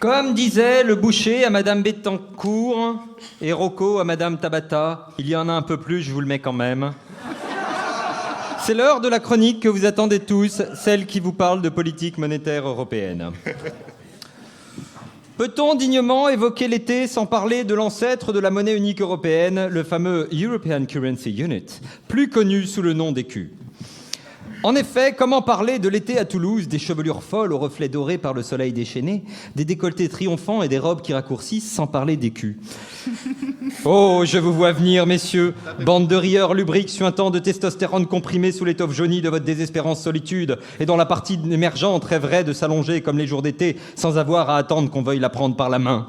Comme disait le boucher à Madame Bettencourt et Rocco à Madame Tabata, il y en a un peu plus, je vous le mets quand même. C'est l'heure de la chronique que vous attendez tous, celle qui vous parle de politique monétaire européenne. Peut-on dignement évoquer l'été sans parler de l'ancêtre de la monnaie unique européenne, le fameux European Currency Unit, plus connu sous le nom d'écu ? En effet, comment parler de l'été à Toulouse, des chevelures folles aux reflets dorés par le soleil déchaîné, des décolletés triomphants et des robes qui raccourcissent, sans parler d'écu ? Oh, je vous vois venir, messieurs, bande de rieurs lubriques suintant de testostérone comprimé sous l'étoffe jaunie de votre désespérance solitude, et dont la partie émergente rêverait de s'allonger comme les jours d'été, sans avoir à attendre qu'on veuille la prendre par la main.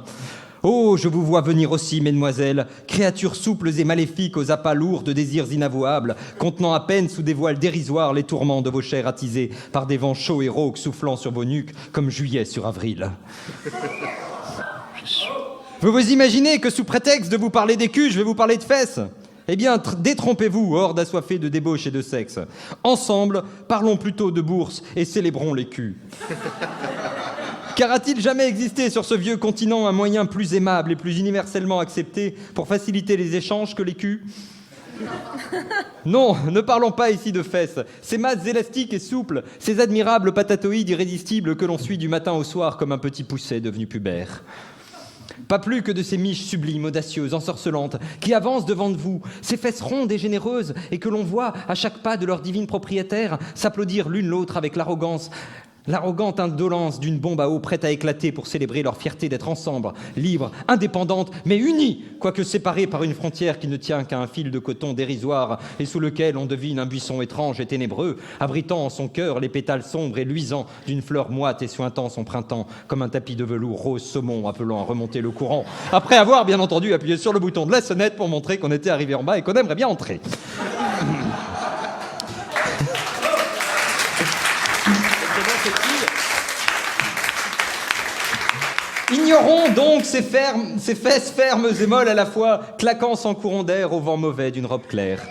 Oh, je vous vois venir aussi, mesdemoiselles, créatures souples et maléfiques aux appâts lourds de désirs inavouables, contenant à peine sous des voiles dérisoires les tourments de vos chairs attisées par des vents chauds et rauques soufflant sur vos nuques comme juillet sur avril. Vous vous imaginez que sous prétexte de vous parler d'écu, je vais vous parler de fesses ? Eh bien, détrompez-vous, horde assoiffée de débauche et de sexe. Ensemble, parlons plutôt de bourse et célébrons l'écu. Car a-t-il jamais existé sur ce vieux continent un moyen plus aimable et plus universellement accepté pour faciliter les échanges que l'écu ? Non, ne parlons pas ici de fesses, ces masses élastiques et souples, ces admirables patatoïdes irrésistibles que l'on suit du matin au soir comme un petit pousset devenu pubère. Pas plus que de ces miches sublimes, audacieuses, ensorcelantes, qui avancent devant vous, ces fesses rondes et généreuses, et que l'on voit, à chaque pas de leur divine propriétaire, s'applaudir l'une l'autre avec l'arrogante indolence d'une bombe à eau prête à éclater pour célébrer leur fierté d'être ensemble, libres, indépendantes, mais unies, quoique séparées par une frontière qui ne tient qu'à un fil de coton dérisoire et sous lequel on devine un buisson étrange et ténébreux, abritant en son cœur les pétales sombres et luisants d'une fleur moite et suintant son printemps comme un tapis de velours rose saumon appelant à remonter le courant, après avoir bien entendu appuyé sur le bouton de la sonnette pour montrer qu'on était arrivé en bas et qu'on aimerait bien entrer. Ignorons donc ces fesses fermes et molles à la fois, claquant sans courant d'air au vent mauvais d'une robe claire.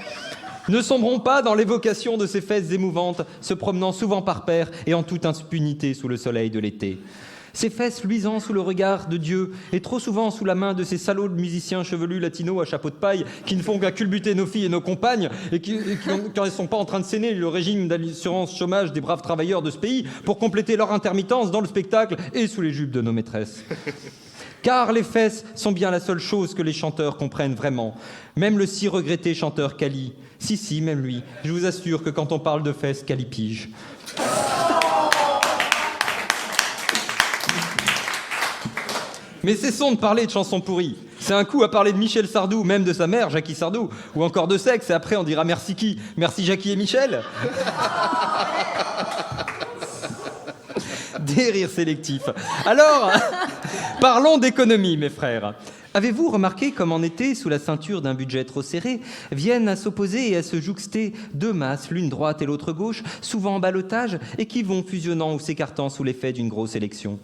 Ne sombrons pas dans l'évocation de ces fesses émouvantes, se promenant souvent par paires et en toute impunité sous le soleil de l'été. Ces fesses luisant sous le regard de Dieu et trop souvent sous la main de ces salauds de musiciens chevelus latinos à chapeau de paille qui ne font qu'à culbuter nos filles et nos compagnes et qui quand elles ne sont pas en train de saigner le régime d'assurance chômage des braves travailleurs de ce pays pour compléter leur intermittence dans le spectacle et sous les jupes de nos maîtresses. Car les fesses sont bien la seule chose que les chanteurs comprennent vraiment. Même le si regretté chanteur Cali. Si, même lui. Je vous assure que quand on parle de fesses, Cali pige. Mais cessons de parler de chansons pourries. C'est un coup à parler de Michel Sardou, même de sa mère, Jackie Sardou, ou encore de sexe, et après on dira merci qui ? Merci Jackie et Michel ? Des rires sélectifs. Alors, parlons d'économie, mes frères. Avez-vous remarqué comme en été, sous la ceinture d'un budget trop serré, viennent à s'opposer et à se jouxter deux masses, l'une droite et l'autre gauche, souvent en ballottage, et qui vont fusionnant ou s'écartant sous l'effet d'une grosse élection ?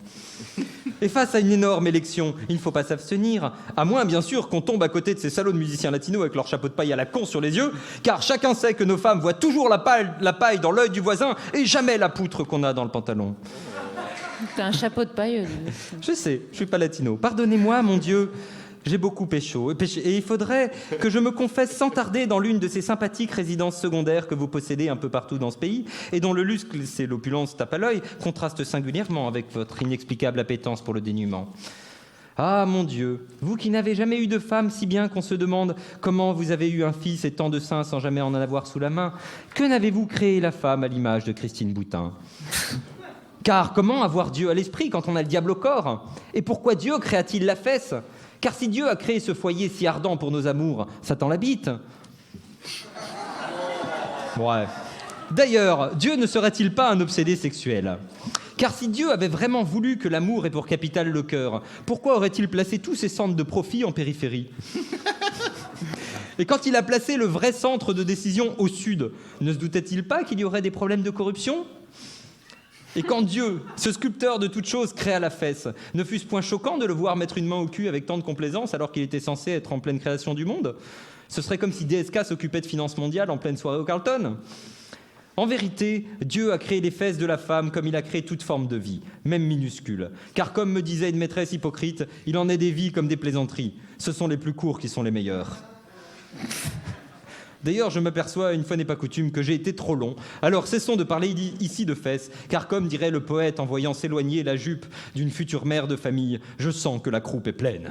Et face à une énorme élection, il ne faut pas s'abstenir, à moins bien sûr qu'on tombe à côté de ces salauds de musiciens latinos avec leur chapeau de paille à la con sur les yeux, car chacun sait que nos femmes voient toujours la paille dans l'œil du voisin et jamais la poutre qu'on a dans le pantalon. T'as un chapeau de paille. Je sais, je suis pas latino. Pardonnez-moi, mon Dieu. J'ai beaucoup péché. Et il faudrait que je me confesse sans tarder dans l'une de ces sympathiques résidences secondaires que vous possédez un peu partout dans ce pays et dont le luxe et l'opulence tape à l'œil contrastent singulièrement avec votre inexplicable appétence pour le dénuement. Ah, mon Dieu, vous qui n'avez jamais eu de femme, si bien qu'on se demande comment vous avez eu un fils et tant de seins sans jamais en avoir sous la main, que n'avez-vous créé la femme à l'image de Christine Boutin ? Car comment avoir Dieu à l'esprit quand on a le diable au corps ? Et pourquoi Dieu créa-t-il la fesse ? Car si Dieu a créé ce foyer si ardent pour nos amours, Satan l'habite. Bref. D'ailleurs, Dieu ne serait-il pas un obsédé sexuel ? Car si Dieu avait vraiment voulu que l'amour ait pour capitale le cœur, pourquoi aurait-il placé tous ses centres de profit en périphérie ? Et quand il a placé le vrai centre de décision au sud, ne se doutait-il pas qu'il y aurait des problèmes de corruption ? Et quand Dieu, ce sculpteur de toutes choses, créa la fesse, ne fût-ce point choquant de le voir mettre une main au cul avec tant de complaisance alors qu'il était censé être en pleine création du monde ? Ce serait comme si DSK s'occupait de finances mondiales en pleine soirée au Carlton. En vérité, Dieu a créé les fesses de la femme comme il a créé toute forme de vie, même minuscule. Car comme me disait une maîtresse hypocrite, il en est des vies comme des plaisanteries. Ce sont les plus courts qui sont les meilleurs. D'ailleurs, je m'aperçois, une fois n'est pas coutume, que j'ai été trop long. Alors cessons de parler ici de fesses, car comme dirait le poète en voyant s'éloigner la jupe d'une future mère de famille, je sens que la croupe est pleine.